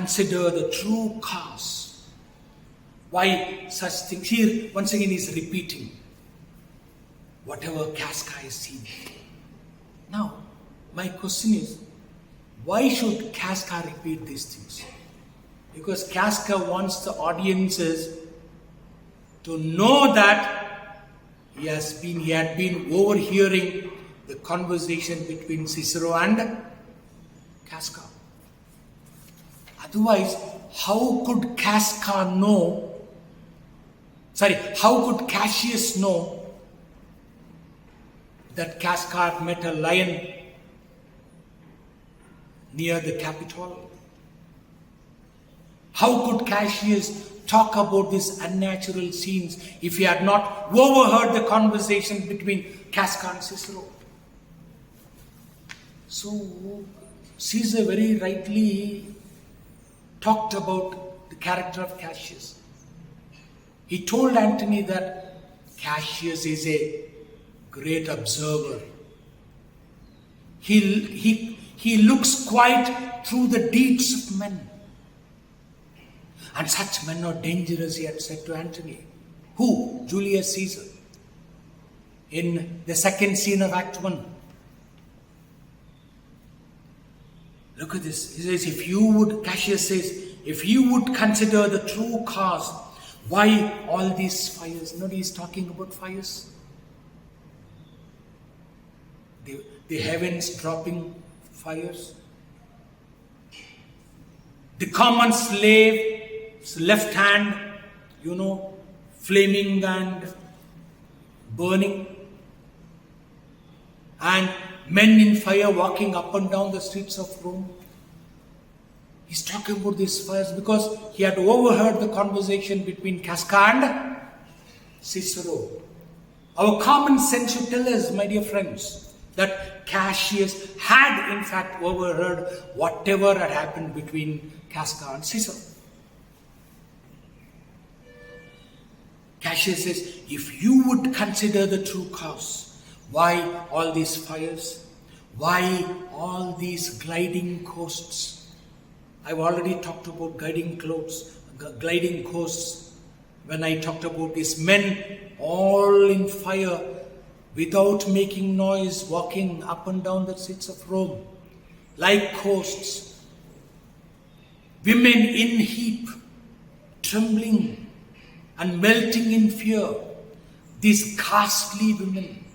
consider the true cause why such things. Here, once again, he's repeating whatever Casca has seen. Now, my question is, why should Casca repeat these things? Because Casca wants the audiences to know that he had been overhearing the conversation between Cicero and Casca. Otherwise, how could Cassius know that Casca had met a lion near the Capitol? How could Cassius talk about these unnatural scenes if he had not overheard the conversation between Casca and Cicero? So, Caesar very rightly talked about the character of Cassius. He told Antony that Cassius is a great observer. He looks quite through the deeds of men. And such men are dangerous, he had said to Antony. Who? Julius Caesar. In the second scene of Act 1. Look at this. He says, Cassius says, if you would consider the true cause, why all these fires? Nobody is talking about fires. The heavens dropping fires. The common slave's left hand, flaming and burning. And men in fire walking up and down the streets of Rome. He's talking about these fires because he had overheard the conversation between Casca and Cicero. Our common sense should tell us, my dear friends, that Cassius had in fact overheard whatever had happened between Casca and Cicero. Cassius says, if you would consider the true cause, why all these fires? Why all these gliding coasts? I've already talked about gliding coasts when I talked about these men all in fire without making noise, walking up and down the streets of Rome like coasts. Women in heap, trembling and melting in fear. These ghastly women.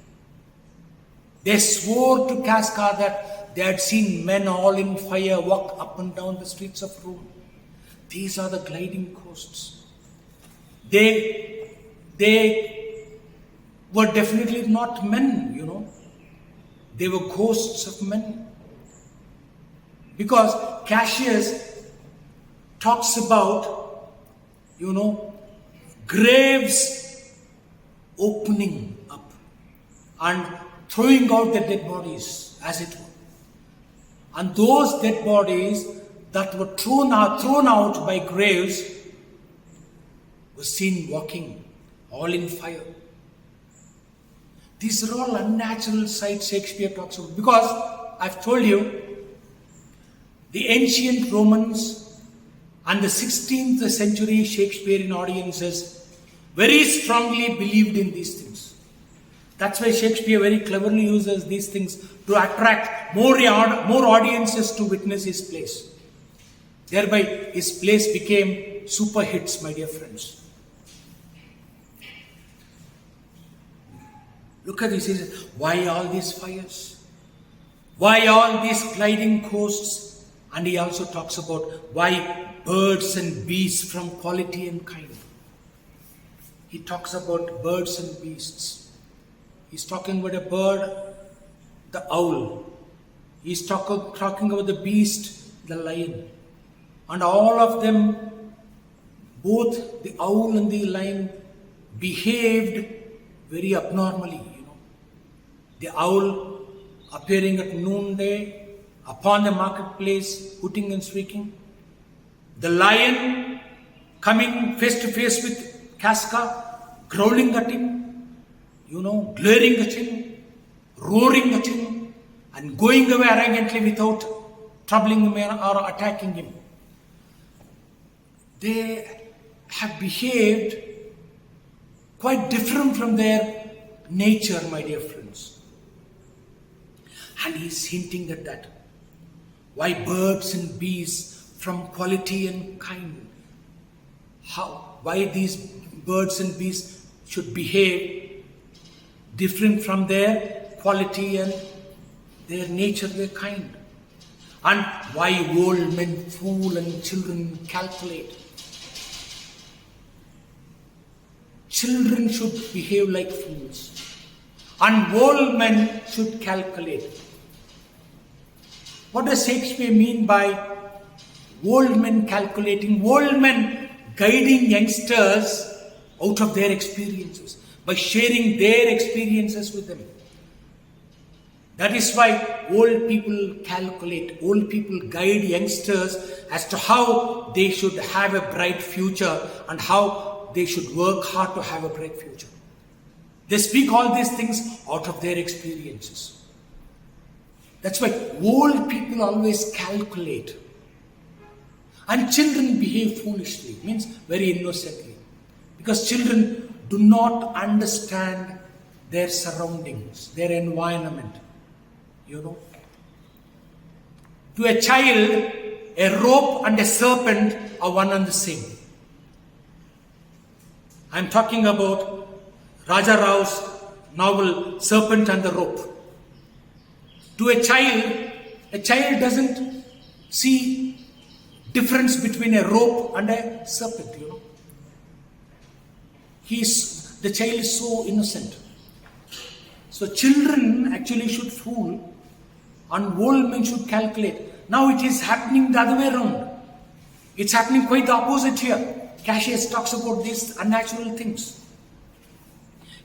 They swore to Casca that they had seen men all in fire walk up and down the streets of Rome. These are the gliding coasts. They were definitely not men, They were ghosts of men. Because Cassius talks about, graves opening up and throwing out the dead bodies, as it were. And those dead bodies that were thrown out by graves were seen walking, all in fire. These are all unnatural sights Shakespeare talks about. Because I've told you, the ancient Romans and the 16th century Shakespearean audiences very strongly believed in these things. That's why Shakespeare very cleverly uses these things to attract more audiences to witness his plays. Thereby, his plays became super hits, my dear friends. Look at this. He says, why all these fires? Why all these gliding coasts? And he also talks about why birds and beasts from quality and kind. He talks about birds and beasts. He's talking about a bird, the owl. He's talking about the beast, the lion. And all of them, both the owl and the lion, behaved very abnormally. The owl appearing at noonday upon the marketplace, hooting and shrieking. The lion coming face to face with Casca, growling at him, glaring at him, roaring at him, and going away arrogantly without troubling him or attacking him. they have behaved quite different from their nature, my dear friends. And he's hinting at that. Why birds and bees from quality and kind? Why these birds and bees should behave different from their quality and their nature, their kind. And why old men fool and children calculate. Children should behave like fools, and old men should calculate. What does Shakespeare mean by old men calculating? Old men guiding youngsters out of their experiences, by sharing their experiences with them. That is why old people calculate, old people guide youngsters as to how they should have a bright future and how they should work hard to have a bright future. They speak all these things out of their experiences. That's why old people always calculate. And children behave foolishly, means very innocently. Because children do not understand their surroundings, their environment. To a child, a rope and a serpent are one and the same. I'm talking about Raja Rao's novel Serpent and the Rope. To a child doesn't see difference between a rope and a serpent, The child is so innocent. So children actually should fool and old men should calculate. Now it is happening the other way around. It's happening quite the opposite here. Cassius talks about these unnatural things.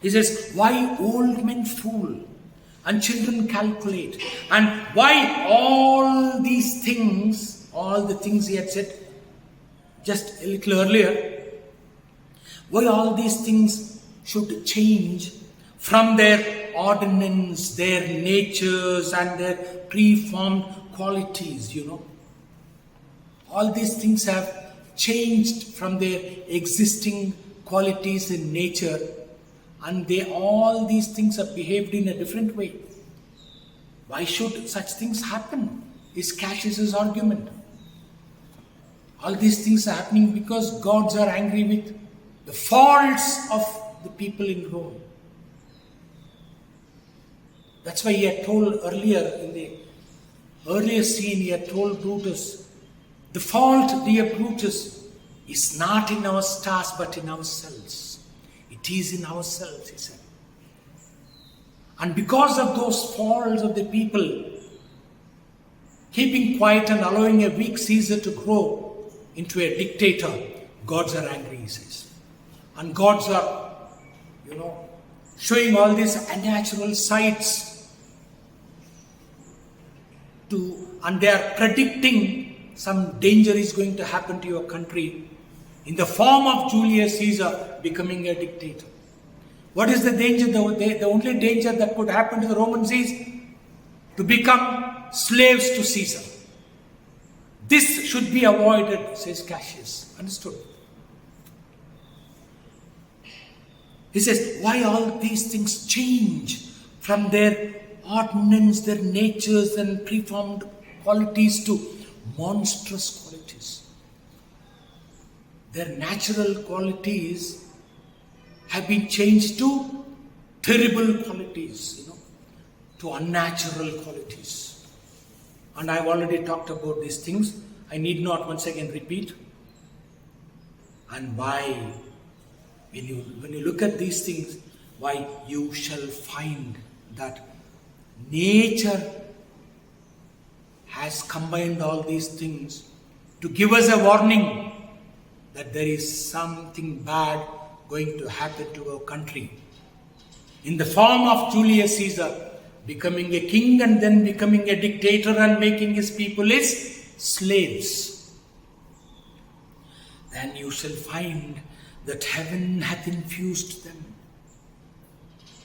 He says, why old men fool and children calculate? And why all these things, all the things he had said just a little earlier, why all these things should change from their ordinance, their natures and their preformed qualities, All these things have changed from their existing qualities in nature, and all these things have behaved in a different way. Why should such things happen? Is Cassius's argument. All these things are happening because gods are angry with the faults of the people in Rome. That's why he had told earlier, in the earlier scene, he had told Brutus, the fault, dear Brutus, is not in our stars but in ourselves. It is in ourselves, he said. And because of those faults of the people, keeping quiet and allowing a weak Caesar to grow into a dictator, gods are angry, he says. And gods are, showing all these unnatural sights and they are predicting some danger is going to happen to your country in the form of Julius Caesar becoming a dictator. What is the danger? The only danger that could happen to the Romans is to become slaves to Caesar. This should be avoided, says Cassius. Understood? He says, why all these things change from their ordinance, their natures and preformed qualities to monstrous qualities. Their natural qualities have been changed to terrible qualities, to unnatural qualities. And I've already talked about these things. I need not once again repeat. And why, when you look at these things, why you shall find that nature has combined all these things to give us a warning that there is something bad going to happen to our country. In the form of Julius Caesar becoming a king and then becoming a dictator and making his people his slaves. Then you shall find that heaven hath infused them.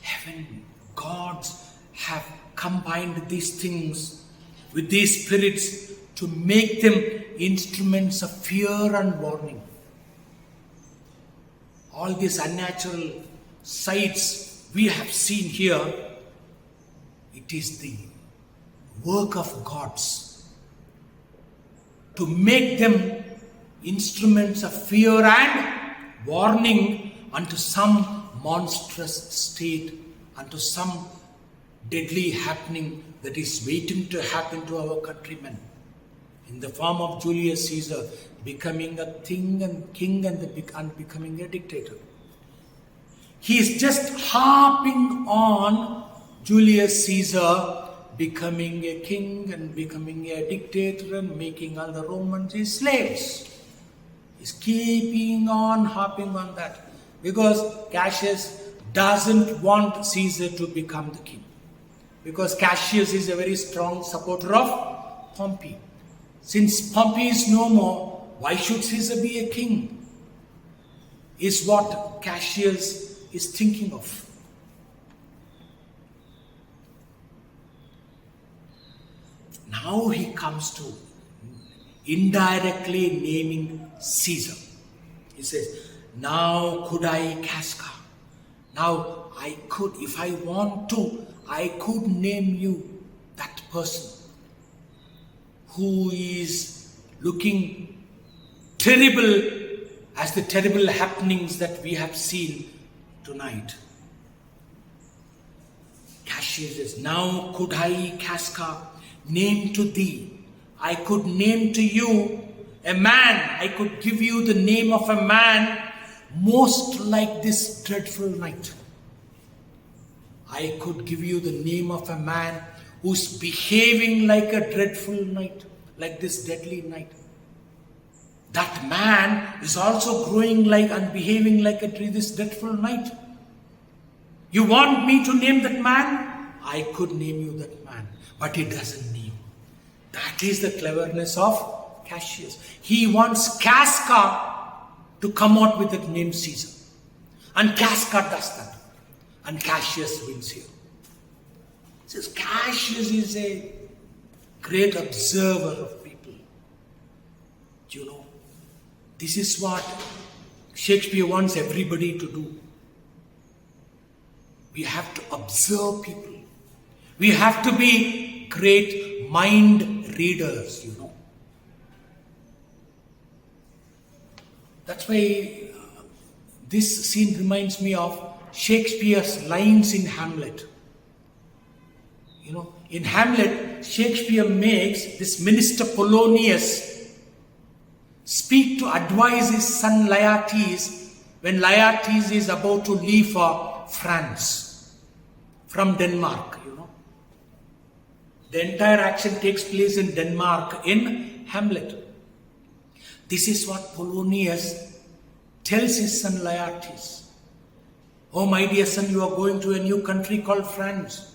Heaven, gods have combined these things with these spirits to make them instruments of fear and warning. all these unnatural sights we have seen here, it is the work of God's to make them instruments of fear and warning unto some monstrous state, unto some deadly happening that is waiting to happen to our countrymen. In the form of Julius Caesar becoming a king and becoming a dictator. He is just harping on Julius Caesar becoming a king and becoming a dictator and making all the Romans his slaves. He's keeping on harping on that because Cassius doesn't want Caesar to become the king. Because Cassius is a very strong supporter of Pompey. Since Pompey is no more, why should Caesar be a king? Is what Cassius is thinking of. Now he comes to indirectly naming Caesar. He says, now could I Casca? Now I could, if I want to, I could name you that person who is looking terrible as the terrible happenings that we have seen tonight. Cassius says, now could I Casca name to thee, I could name to you a man, I could give you the name of a man most like this dreadful night. I could give you the name of a man who's behaving like a dreadful night, like this deadly night. That man is also growing like and behaving like this dreadful night. You want me to name that man? I could name you that man, but he doesn't name. That is the cleverness of Cassius. He wants Casca to come out with that name Caesar. And Casca does that. And Cassius wins here. He says Cassius is a great observer of people. Do you know? This is what Shakespeare wants everybody to do. We have to observe people. We have to be great mind readers, you know. That's why this scene reminds me of Shakespeare's lines in Hamlet. You know, in Hamlet, Shakespeare makes this minister Polonius speak to advise his son Laertes when Laertes is about to leave for France from Denmark, you know. The entire action takes place in Denmark in Hamlet. This is what Polonius tells his son Laertes. Oh, my dear son, you are going to a new country called France.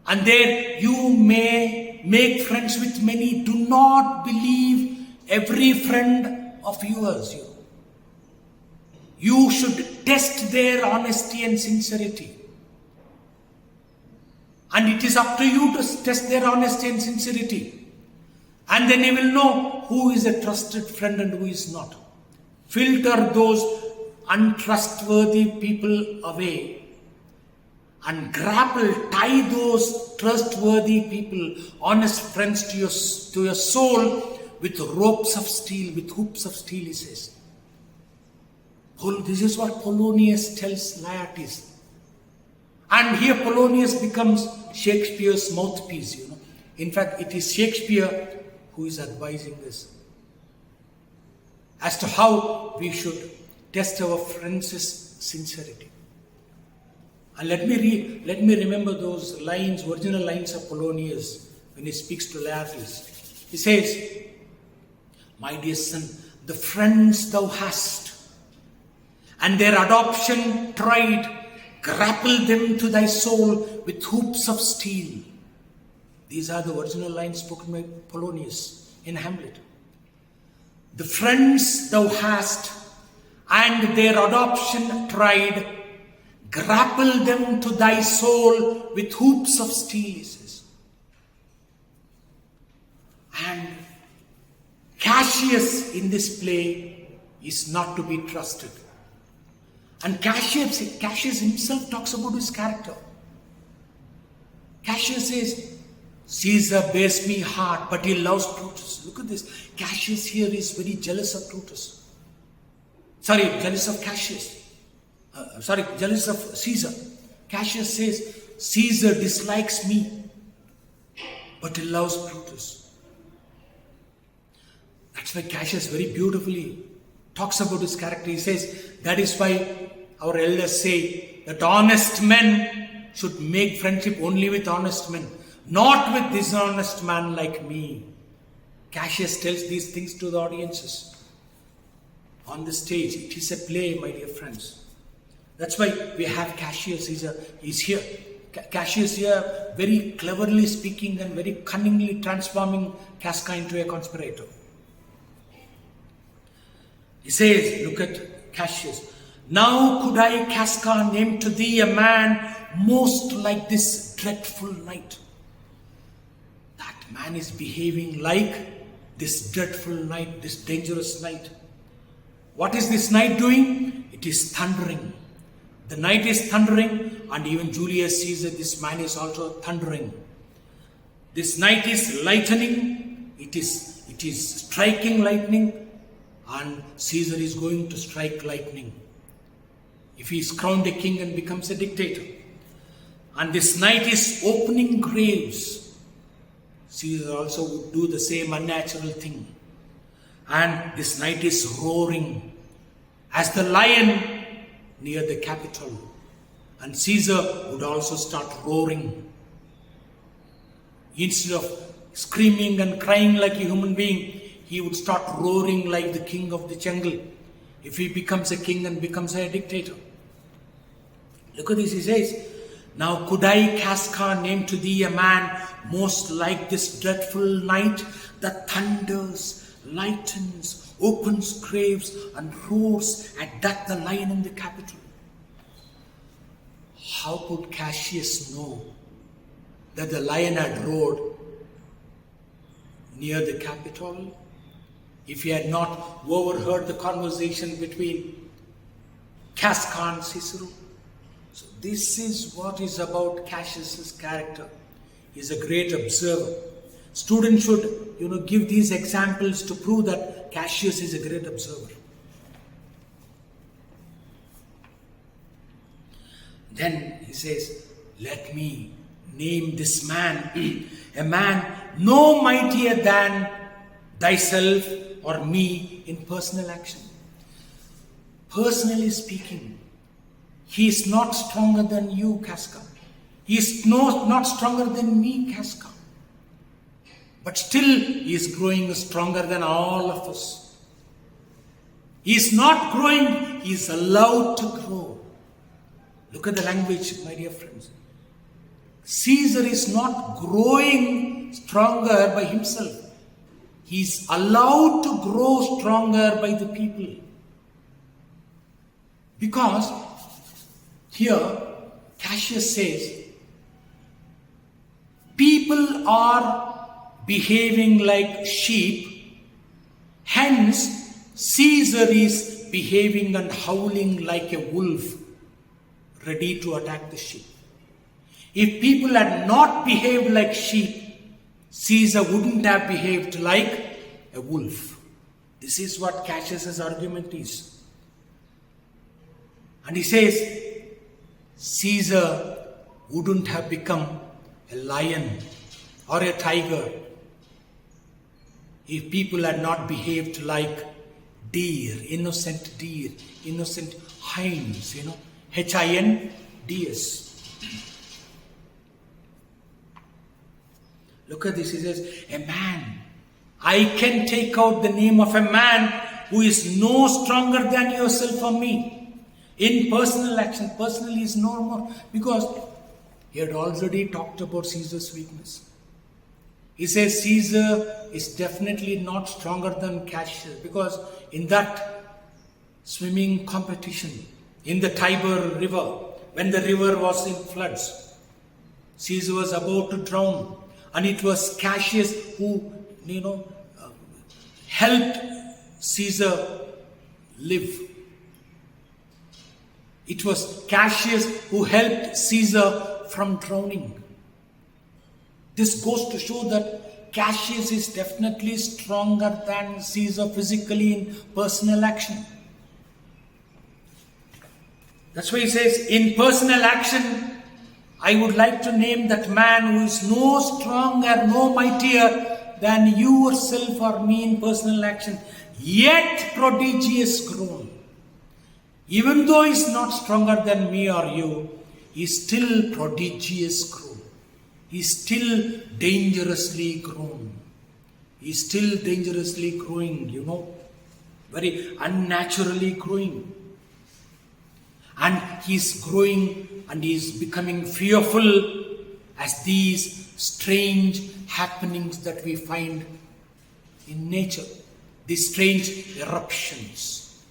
And there you may make friends with many. Do not believe every friend of yours. You should test their honesty and sincerity. And it is up to you to test their honesty and sincerity. And then you will know who is a trusted friend and who is not. Filter those untrustworthy people away and tie those trustworthy people, honest friends to your soul with ropes of steel, with hoops of steel, he says. This is what Polonius tells Laertes. And here Polonius becomes Shakespeare's mouthpiece, you know. In fact, it is Shakespeare who is advising this as to how we should test our friends' sincerity. And let me remember those lines, original lines of Polonius when he speaks to Laertes. He says, my dear son, the friends thou hast, and their adoption tried, grapple them to thy soul with hoops of steel. These are the original lines spoken by Polonius in Hamlet. The friends thou hast, and their adoption tried, grapple them to thy soul with hoops of steel, he says. And Cassius in this play is not to be trusted. And Cassius himself talks about his character. Cassius says, Caesar bears me hard, but he loves Brutus. Look at this. Cassius here is very jealous of Brutus. Jealous of Cassius. Jealous of Caesar. Cassius says, Caesar dislikes me, but he loves Brutus. That's why Cassius very beautifully talks about his character. He says, that is why our elders say that honest men should make friendship only with honest men, not with dishonest man like me. Cassius tells these things to the audiences on the stage. It is a play, my dear friends. That's why we have Cassius. He's here. Cassius here very cleverly speaking and very cunningly transforming Casca into a conspirator. He says, look at Cassius. Now could I, Casca, name to thee a man most like this dreadful knight. That man is behaving like this dreadful knight, this dangerous knight. What is this knight doing? It is thundering. The knight is thundering, and even Julius sees that this man is also thundering. This knight is lightning. It is striking lightning, and Caesar is going to strike lightning if he is crowned a king and becomes a dictator. And this knight is opening graves. Caesar also would do the same unnatural thing. And this knight is roaring as the lion near the Capitol. And Caesar would also start roaring. Instead of screaming and crying like a human being, he would start roaring like the king of the jungle if he becomes a king and becomes a dictator. Look at this, he says, now could I, Casca, name to thee a man most like this dreadful knight that thunders, lightens, opens graves, and roars at that the lion in the Capitol? How could Cassius know that the lion had roared near the Capitol if he had not overheard the conversation between Casca and Cicero? So this is what is about Cassius's character. He is a great observer. Students should, give these examples to prove that Cassius is a great observer. Then he says, let me name this man, a man no mightier than thyself or me in personal action. Personally speaking, he is not stronger than you, Casca. He is not stronger than me, Casca. But still, he is growing stronger than all of us. He is not growing, he is allowed to grow. Look at the language, my dear friends. Caesar is not growing stronger by himself. He is allowed to grow stronger by the people. Because here, Cassius says, people are behaving like sheep, hence Caesar is behaving and howling like a wolf, ready to attack the sheep. If people had not behaved like sheep, Caesar wouldn't have behaved like a wolf. This is what Cassius's argument is. And he says, Caesar wouldn't have become a lion or a tiger if people had not behaved like innocent hinds, Hinds. Look at this, he says, a man. I can take out the name of a man who is no stronger than yourself or me. In personal action, personally is no more, because he had already talked about Caesar's weakness. He says Caesar is definitely not stronger than Cassius, because in that swimming competition in the Tiber river, when the river was in floods, Caesar was about to drown, and it was Cassius who, helped Caesar live. It was Cassius who helped Caesar from drowning. This goes to show that Cassius is definitely stronger than Caesar physically in personal action. That's why he says, in personal action, I would like to name that man who is no stronger, no mightier than you yourself or me in personal action, yet prodigious grown. Even though he is not stronger than me or you, he is still prodigious grown. He is still dangerously grown. He is still dangerously growing, very unnaturally growing. And he is growing and he is becoming fearful as these strange happenings that we find in nature. These strange eruptions,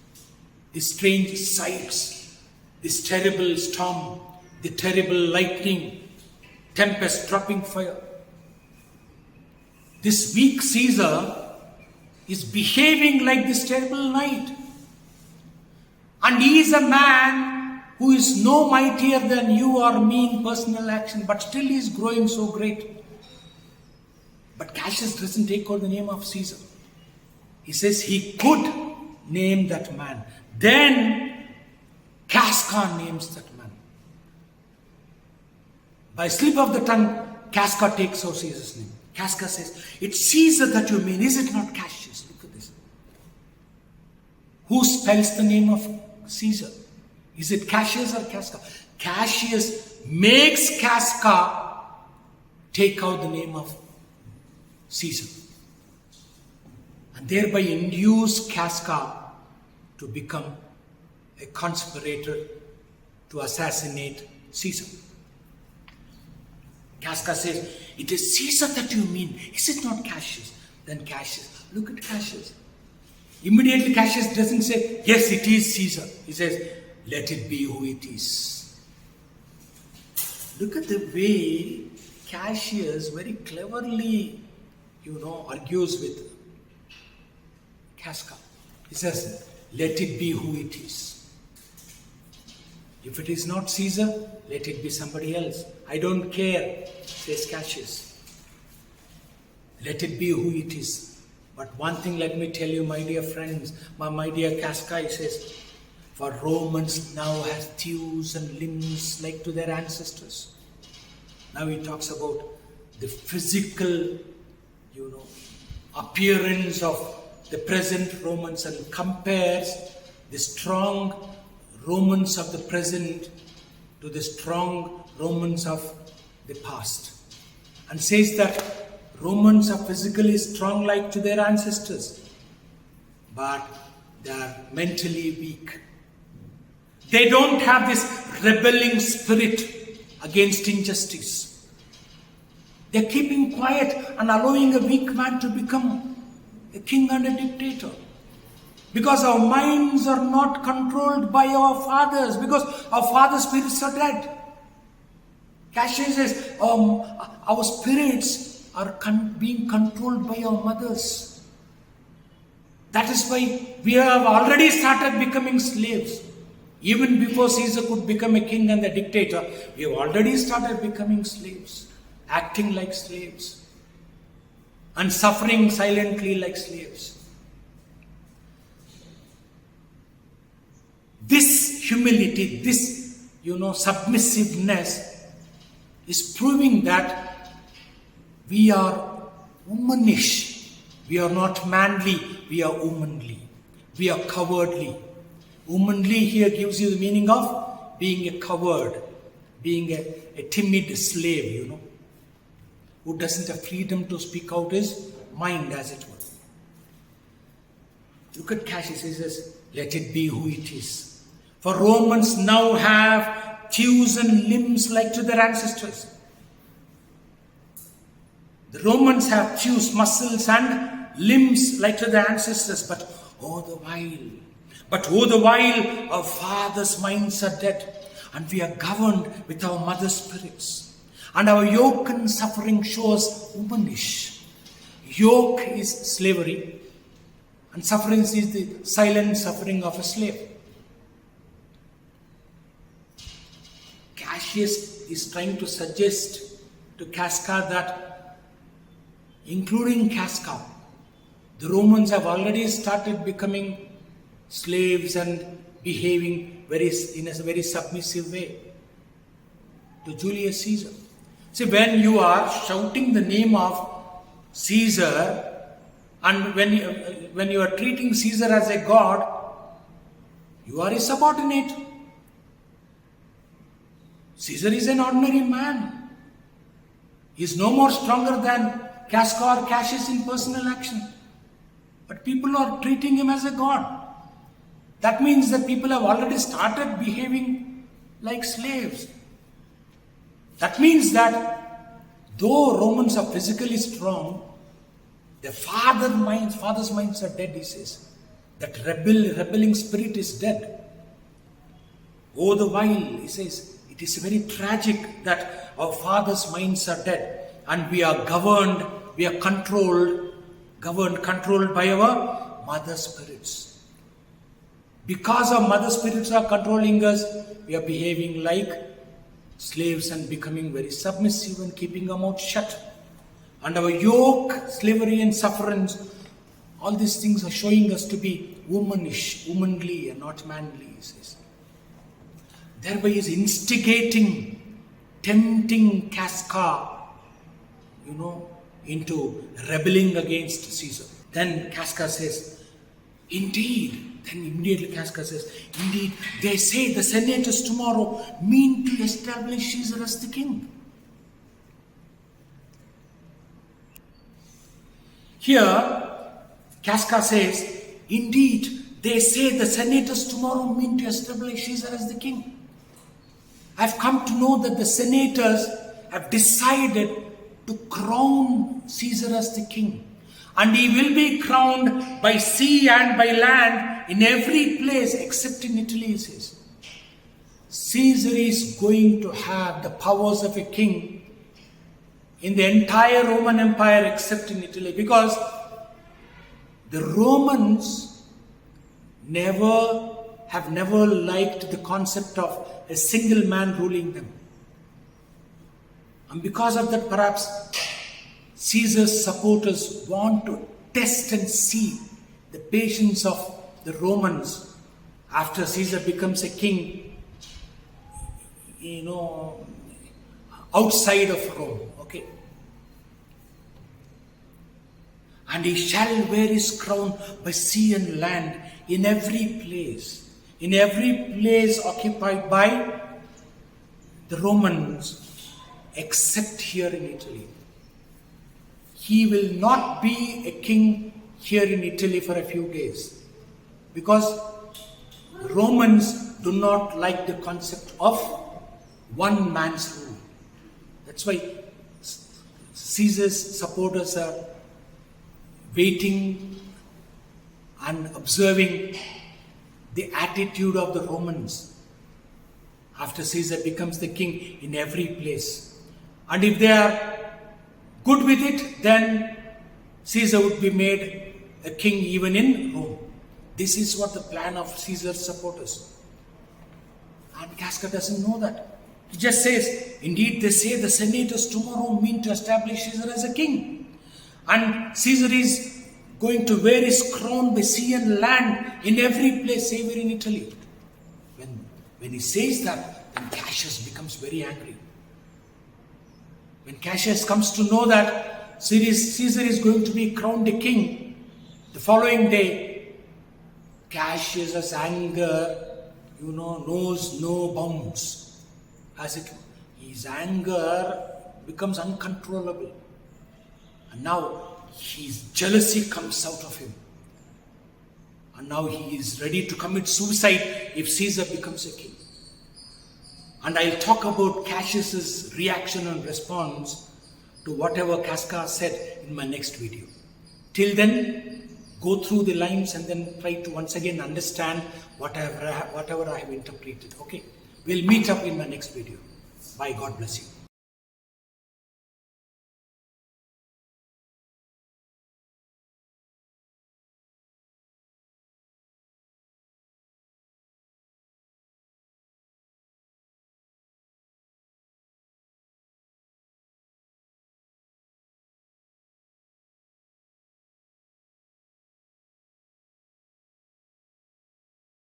these strange sights, this terrible storm, the terrible lightning, tempest dropping fire. This weak Caesar is behaving like this terrible night. And he is a man who is no mightier than you or me in personal action, but still he is growing so great. But Cassius doesn't take out the name of Caesar. He says he could name that man. Then Casca names that man. By slip of the tongue, Casca takes out Caesar's name. Casca says, it's Caesar that you mean, is it not Cassius? Look at this. Who spells the name of Caesar? Is it Cassius or Casca? Cassius makes Casca take out the name of Caesar. And thereby induce Casca to become a conspirator to assassinate Caesar. Casca says, it is Caesar that you mean. Is it not Cassius? Then Cassius, look at Cassius. Immediately Cassius doesn't say, yes, it is Caesar. He says, let it be who it is. Look at the way Cassius very cleverly, argues with Casca. He says, let it be who it is. If it is not Caesar, let it be somebody else. I don't care, says Cassius. Let it be who it is. But one thing let me tell you, my dear friends, my dear Casca, he says, for Romans now have thews and limbs like to their ancestors. Now he talks about the physical, appearance of the present Romans and compares the strong Romans of the present to the strong Romans of the past. And says that Romans are physically strong like to their ancestors, but they are mentally weak. They don't have this rebelling spirit against injustice. They're keeping quiet and allowing a weak man to become a king and a dictator. Because our minds are not controlled by our fathers. Because our father's spirits are dead. Cassius says, our spirits are being controlled by our mothers. That is why we have already started becoming slaves. Even before Caesar could become a king and a dictator, we have already started becoming slaves, acting like slaves, and suffering silently like slaves. This humility, this, submissiveness is proving that we are womanish. We are not manly, we are womanly. We are cowardly. Womanly here gives you the meaning of being a coward, being a timid slave, who doesn't have freedom to speak out his mind, as it were. Look at Cassius, he says, let it be who it is. For Romans now have thews and limbs like to their ancestors. The Romans have thews, muscles and limbs like to their ancestors, but oh the while our fathers' minds are dead, and we are governed with our mother's spirits, and our yoke and suffering shows womanish. Yoke is slavery, And suffering is the silent suffering of a slave. Cassius is trying to suggest to Casca that, including Casca, the Romans have already started becoming slaves and behaving in a very submissive way to Julius Caesar. See, when you are shouting the name of Caesar, and when you are treating Caesar as a god, you are a subordinate. Caesar is an ordinary man. He is no more stronger than Casca or Cassius in personal action. But people are treating him as a god. That means that people have already started behaving like slaves. That means that though Romans are physically strong, their father's minds are dead, he says. That rebelling spirit is dead. Oh, the while, he says, it is very tragic that our fathers' minds are dead and we are governed, we are controlled by our mother spirits. Because our mother spirits are controlling us, we are behaving like slaves and becoming very submissive and keeping our mouth shut. And our yoke, slavery and sufferance, all these things are showing us to be womanish, womanly and not manly, he says. Thereby is instigating, tempting Casca, into rebelling against Caesar. Then Casca says, indeed, they say the senators tomorrow mean to establish Caesar as the king. Here, Casca says, indeed, they say the senators tomorrow mean to establish Caesar as the king. I've come to know that the senators have decided to crown Caesar as the king. And he will be crowned by sea and by land in every place except in Italy, he says. Caesar is going to have the powers of a king in the entire Roman Empire except in Italy, because the Romans have never liked the concept of a single man ruling them. And because of that, perhaps Caesar's supporters want to test and see the patience of the Romans after Caesar becomes a king, outside of Rome. Okay. And he shall wear his crown by sea and land in every place occupied by the Romans, except here in Italy. He will not be a king here in Italy for a few days, because the Romans do not like the concept of one man's rule. That's why Caesar's supporters are waiting and observing the attitude of the Romans after Caesar becomes the king in every place. And if they are good with it, then Caesar would be made a king even in Rome. This is what the plan of Caesar's supporters. And Casca doesn't know that. He just says, indeed they say the senators tomorrow mean to establish Caesar as a king. And Caesar is going to wear his crown by sea and land in every place, save in Italy. When he says that, then Cassius becomes very angry. When Cassius comes to know that Caesar is going to be crowned a king, the following day, Cassius's anger, knows no bounds. His anger becomes uncontrollable. And now his jealousy comes out of him. And now he is ready to commit suicide if Caesar becomes a king. And I'll talk about Cassius's reaction and response to whatever Casca said in my next video. Till then, go through the lines and then try to once again understand whatever I have interpreted. Okay? We'll meet up in my next video. Bye. God bless you.